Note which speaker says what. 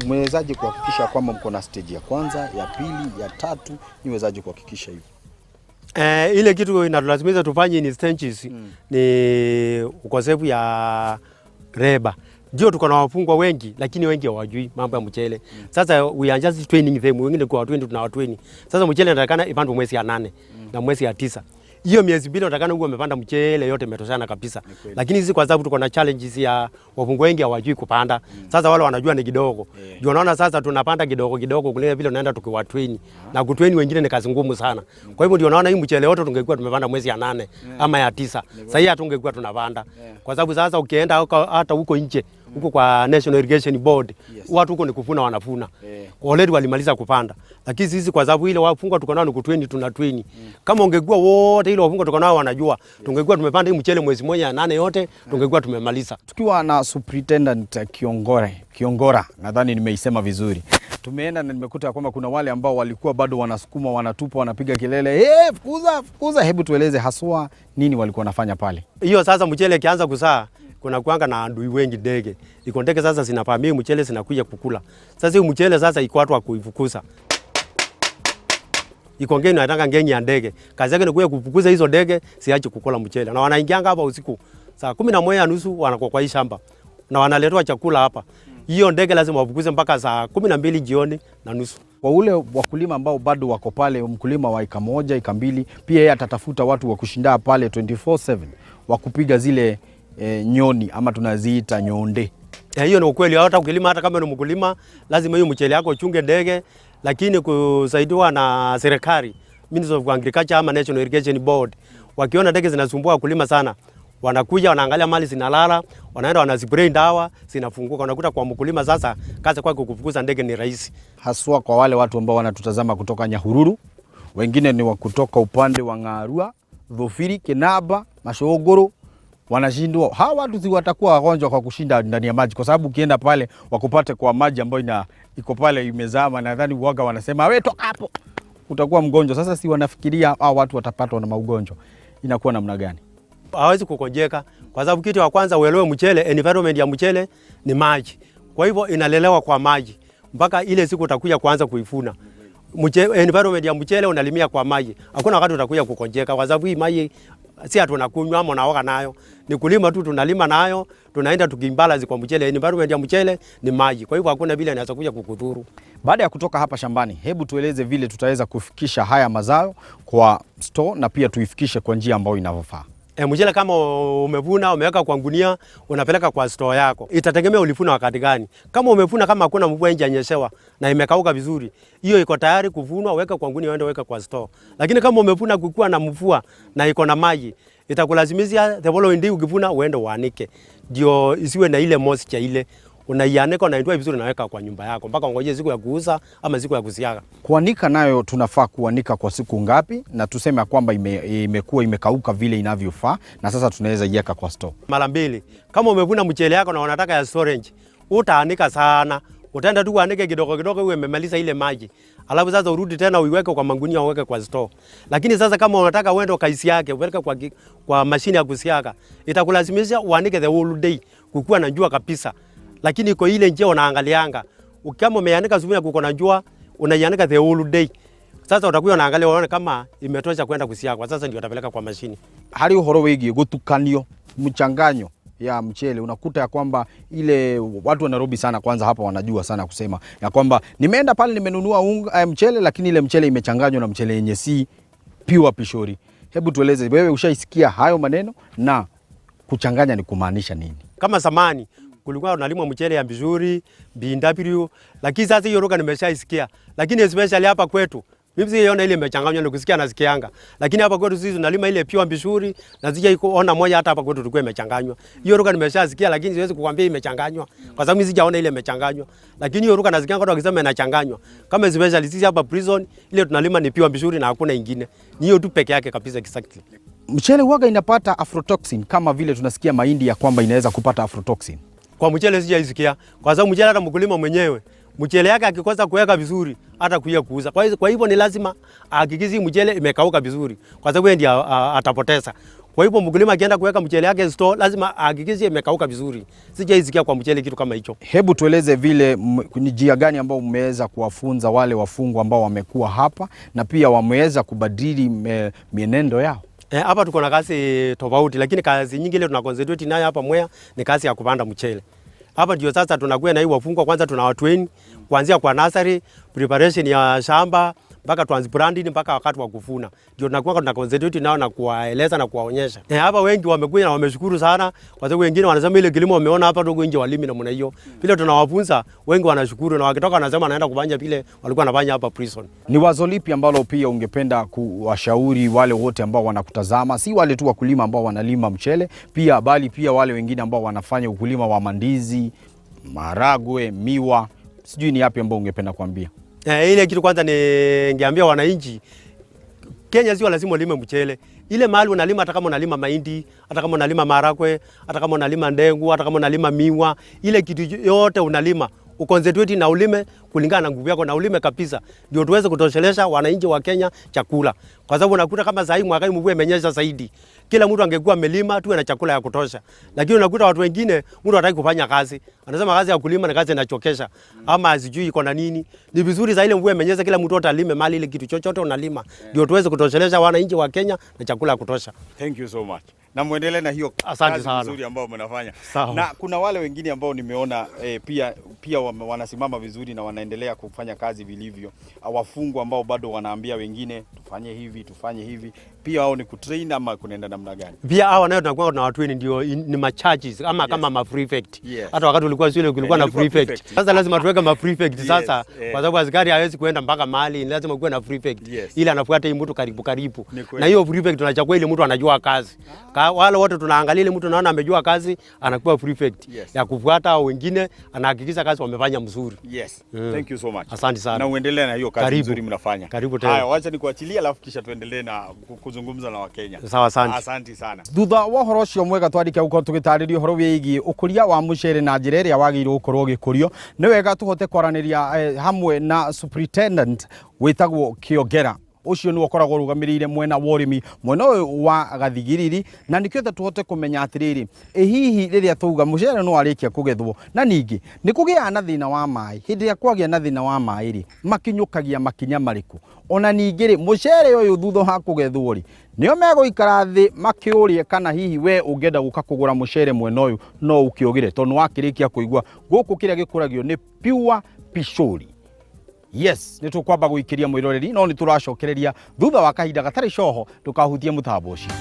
Speaker 1: mwezaje kuhakikisha kwamba mko na stage ya kwanza, ya pili, ya tatu, niwezaje kuhakikisha hivyo?
Speaker 2: Ile kitu inatulazimisha tufanye ni stages ni ukosefu ya reba. Ndio tuko na wafungwa wengi lakini wengi hawajui mambo ya mchele. Sasa we are just training them. Wengine kwa 20 tuna 20. Sasa mchele inatakana ipandwe mwezi ya 8 na mwezi ya 9. Hiyo miezi mbili inatakana uwe umepanda mchele yote imetoshana kabisa. Lakini sisi kwa sababu tuko na challenges ya wafungwa wengi hawajui kupanda. Sasa wale wanajua ni kidogo. Ndio unaona sasa tunapanda kidogo kidogo kule vile unaenda tukiwa train. Na kutrain wengine ni kazi ngumu sana. Kwa hivyo ndio unaona hii mchele yote tungekuwa tumepanda mwezi ya 8 ama ya 9. Sasa hii hatungekuwa tunapanda. Kwa sababu sasa ukienda hata huko nje huko kwa National Irrigation Board, watu huko ni kufuna wanafuna. Already walimaliza kupanda. Lakini sisi kwa sababu ile wafungwa tuko nao ni kutrain tuna train. Kama ungekuwa wote ile wafungwa tuko nao wanajua, tungekuwa tumepanda hii mchele mwezi mmoja 8 yote, tungekuwa tumemaliza.
Speaker 1: Tukiwa na Superintendent Kiongora, nadhani nimeisema vizuri. Tumeenda na nimekuta kwamba kuna wale ambao walikuwa bado wanasukuma, wanatupa, wanapiga kelele, fukuza, fukuza. Hebu tueleze haswa nini walikuwa wanafanya pale?
Speaker 2: Hiyo sasa mchele kianza kusaa kuna kuanga na adui wengi ndege. Iko ndege sasa zinapamia mchele zinakuja kukula. Sasa hiyo mchele sasa iko watu wa kuifukuza. Iko ngeni anataka ngeni ya ndege. Kazi yake ni kuja kufukuza hizo ndege siache kukula mchele. Na wanaingianga hapa usiku saa 11:30 wanakuwa kwa hii shamba. Na wanaletwa chakula hapa. Hiyo ndege lazima wafukuze mpaka saa 12 jioni na nusu.
Speaker 1: Kwa ule wakulima ambao bado wako pale, mkulima wa eka moja, eka mbili, pia yeye atatafuta watu wa kushinda pale 24/7 wa kupiga zile nyoni ama tunaziita nyonde.
Speaker 2: Hiyo ni ukweli. Hata ukilima, hata kama ni mkulima, lazima hiyo mchele yako uchunge ndege, lakini kusaidiwa na serikali, Ministry of Agriculture ama National Irrigation Board, wakiona ndege zinasumbua wakulima sana, wanakuja wanaangalia mali zinalala, wanaenda wanazispray dawa, zinafunguka. Unakuta kwa mkulima sasa kazi kwake kufukuza ndege ni rahisi.
Speaker 1: Haswa kwa wale watu ambao wanatutazama kutoka Nyahururu, wengine ni wa kutoka upande wa Ng'arua, Dhofiri, Kenaba, Mashogoro, wanashindwa. Hawa watu si watakuwa wagonjwa kwa kushinda ndani ya maji, kwa sababu ukienda pale wakupate kwa maji ambayo iko pale imezama, nadhani uoga wanasema wewe toka hapo, utakuwa mgonjwa. Sasa si wanafikiria hao watu watapatwa na maugonjwa, inakuwa namna gani?
Speaker 2: Hawezi kukonjeka kwa sababu kitu ya kwanza uelewe mchele, environment ya mchele ni maji. Kwa hivyo inalelewa kwa maji mpaka ile siku utakuja kuanza kuifuna. Environment ya mchele unalimia kwa maji. Hakuna wakati utakuja kukonjeka kwa sababu hii maji si tunakunywa ama unaoga nayo. Ni kulima tu tunalima nayo, tunaenda tukimbalance kwa mchele. Environment ya mchele ni maji. Kwa hivyo hakuna vile inaweza kuja kukudhuru.
Speaker 1: Baada ya kutoka hapa shambani, hebu tueleze vile tutaweza kufikisha haya mazao kwa store na pia tuifikishe kwa njia ambayo inavyofaa.
Speaker 2: Mchele kama umevuna, umeweka kwa gunia, unapeleka kwa store yako. Itategemea ulifuna wakati gani. Kama umevuna kama hakuna mvua nje nyeshewa na imekauka vizuri, hiyo iko tayari kuvunwa, weka kwa gunia uende weka kwa store. Lakini kama umevuna kukiwa na mvua na iko na maji, itakulazimisha the following day ukivuna uende uanike. Ndio isiwe na ile moisture ile. Unaianika na ndio vizuri naweka kwa nyumba yako mpaka ngoje siku ya kuuza ama siku ya kusiaga.
Speaker 1: Kuanika nayo tunafaa kuanika kwa siku ngapi, na tuseme kwamba imekuwa imekauka vile inavyofaa na sasa tunaweza iweka kwa store?
Speaker 2: Mara 2. Kama umevuna mchele yako na unataka ya storage, utaanika sana. Utaenda tu kuanike kidogo kidogo uwe umemaliza ile maji. Alafu sasa urudi tena uiweke kwa magunia uweke kwa store. Lakini sasa kama unataka uende kaisi yake uweke kwa mashine ya kusiaga, itakulazimisha uanike the whole day kukuwa na jua kabisa. Lakini iko ile njia unaangalianga. Kama umeanika asubuhi kuko na jua, unaianika the whole day. Sasa utakuwa unaangalia uone kama imetosha kwenda kusiaga. Sasa ndio utapeleka kwa mashini.
Speaker 1: Hali uhoro wegi gutukanio, mchanganyo ya mchele, unakuta ya kwamba ile watu wa Nairobi sana kwanza hapa wanajua sana kusema ya kwamba nimeenda pale nimenunua mchele lakini ile mchele imechanganywa na mchele yenye si pure pishori. Hebu tueleze wewe, ushaisikia hayo maneno na kuchanganya ni kumaanisha nini?
Speaker 2: Kama zamani kulikuwa unalimwa mchele ya vizuri, BW, lakini sasa hiyo roga nimeshaisikia. Lakini especially hapa kwetu, mimi siona ile imechanganywa na kusikia nasikianga. Lakini hapa kwetu sisi tunalima ile pure vizuri, na sija iko ona moja hata hapa kwetu tulikuwa imechanganywa. Hiyo roga nimeshasikia lakini siwezi kukwambia imechanganywa kwa sababu mimi sijaona ile imechanganywa. Lakini hiyo roga nasikia watu wakisema inachanganywa. Kama especially sisi hapa prison ile tunalima ni pure vizuri na hakuna ingine. Ni hiyo tu peke yake kabisa exactly.
Speaker 1: Mchele huaga inapata aflatoxin kama vile tunasikia mahindi ya kwamba inaweza kupata aflatoxin.
Speaker 2: Kwa mchele sijaisikia kwa sababu mchele hata mkulima mwenyewe mchele yake akikosa kuweka vizuri hata kuja kuuza. Kwa hivyo ni lazima ahakikishe mchele imekauka vizuri kwa sababu ndiye atapoteza. Kwa hivyo mkulima akienda kuweka mchele yake store lazima ahakikishe imekauka vizuri. Sijaisikia kwa mchele kitu kama hicho.
Speaker 1: Hebu tueleze vile ni njia gani ambao mmeweza kuwafunza wale wafungwa ambao wamekuwa hapa na pia wameweza kubadili mienendo yao?
Speaker 2: Hapa tuko na kazi tofauti, lakini kazi nyingi ile tuna concentrate nayo hapa Mwea ni kazi ya kupanda mchele. Hapa ndio sasa tunakuwa na hii wafungwa, kwanza tunawatrain kuanzia kwa nursery, preparation ya shamba mpaka transplanting mpaka wakati wa kuvuna. Ndio tunakuwa tuna concentrate nao na kuwaeleza na kuwaonyesha. Hapa wengi wamekuja na wameshukuru sana kwa sababu wengine wanasema ile kilimo wameona hapa dogo nje walimi na mna hiyo. Vile tunawafunza wengi wanashukuru na wakitoka wanasema anaenda kufanya vile walikuwa wanafanya hapa prison.
Speaker 1: Ni wazo lipi ambalo pia ungependa kuwashauri wale wote ambao wanakutazama, si wale tu wakulima ambao wanalima mchele pia bali pia wale wengine ambao wanafanya ukulima wa mandizi, maharagwe, miwa, sijui ni yapi ambao ungependa kuambia?
Speaker 2: Ile kitu kwanza ningeambia wananchi, Kenya sio lazima ulime mchele. Ile mahali unalima, hata kama unalima mahindi, hata kama unalima maharagwe, hata kama unalima ndengu, hata kama unalima miwa, ile kitu yote unalima, uconcentrate na ulime kulingana na nguvu yako na ulime kabisa. Ndio tuweze kutoshelesha wananchi wa Kenya chakula. Kwa sababu unakuta kama sasa hivi mwaka hii mvua imenyesha zaidi. Kila mtu angekuwa amelima tuwe na chakula ya kutosha. Lakini unakuta watu wengine mtu hataki kufanya kazi. Anasema kazi ya kulima na kazi inachokesha. Ama asijui iko na nini. Ni vizuri za ile mvua imenyesha kila mtu atalime mali ile kitu chochote unalima. Ndio tuweze kutoshelesha wananchi wa Kenya na chakula ya kutosha.
Speaker 1: Thank you so much. Na muendelee na hiyo kazi nzuri ambayo mnafanya. Na kuna wale wengine ambao nimeona pia wanasimama vizuri na wanaendelea kufanya kazi vilivyo. Wafungwa ambao bado wanaambia wengine tufanye hivi. Pia hao ni kutrain ama kunaenda namna gani?
Speaker 2: Pia hao nayo tunakuwa na watu wengi ndio ni ma-charges ama kama ma-prefect. Hata wakati ulikuwa shule kulikuwa na prefect. Sasa lazima tuweke ma-prefect sasa kwa sababu askari hawezi kuenda mpaka mahali, lazima kuwe na prefect. Ili anafuata hii mtu karibu. Na hiyo prefect tunachagua ile mtu anajua kazi. Wale wote tunaangalia ile mtu naona amejua kazi anakuwa prefect ya kufuata wengine, anahakikisha kazi wamefanya mzuri.
Speaker 1: Thank you so much.
Speaker 2: Asante sana.
Speaker 1: Na uendelee na hiyo kazi nzuri mnafanya.
Speaker 2: Karibu tena.
Speaker 1: Haya, wacha nikuachilie alafu kisha tuendelee na kuzungumza na Wakenya.
Speaker 2: Sawa, asante.
Speaker 1: Asante sana. Thutha wa horo cio mwega twandike uko tugitaririo horo wigi ukuria wa mucere na njira iria wagirwo gukorwo gikurio ni wega tuhote kwaraniria hamwe na superintendent witagwo Kiongera. Ucio ni wakoragwo rugamirire mwena wa urimi mwena wa Gathigiriri na nikio tuhote kumenya atiriri hihi riria tuga mucere no arikia kugethwo na ningi ni kugia na thina wa mai hindi ya kwagia na thina wa mai ri makinyukagia makinya mariku ona ningi ri mucere uyu thutho ha kugethwo ri nio meguikara thi makiurie kana hihi we ungenda guka kugura mucere mwena uyu no ukiogire tondu wakirikia kuigwa guku kiria gikuragio ni pure pishori. Yes, ni tukwamba guikiria mwiroreri no ni turacokereria thutha wa kahinda gatari coho tukahutie mutambo ucio.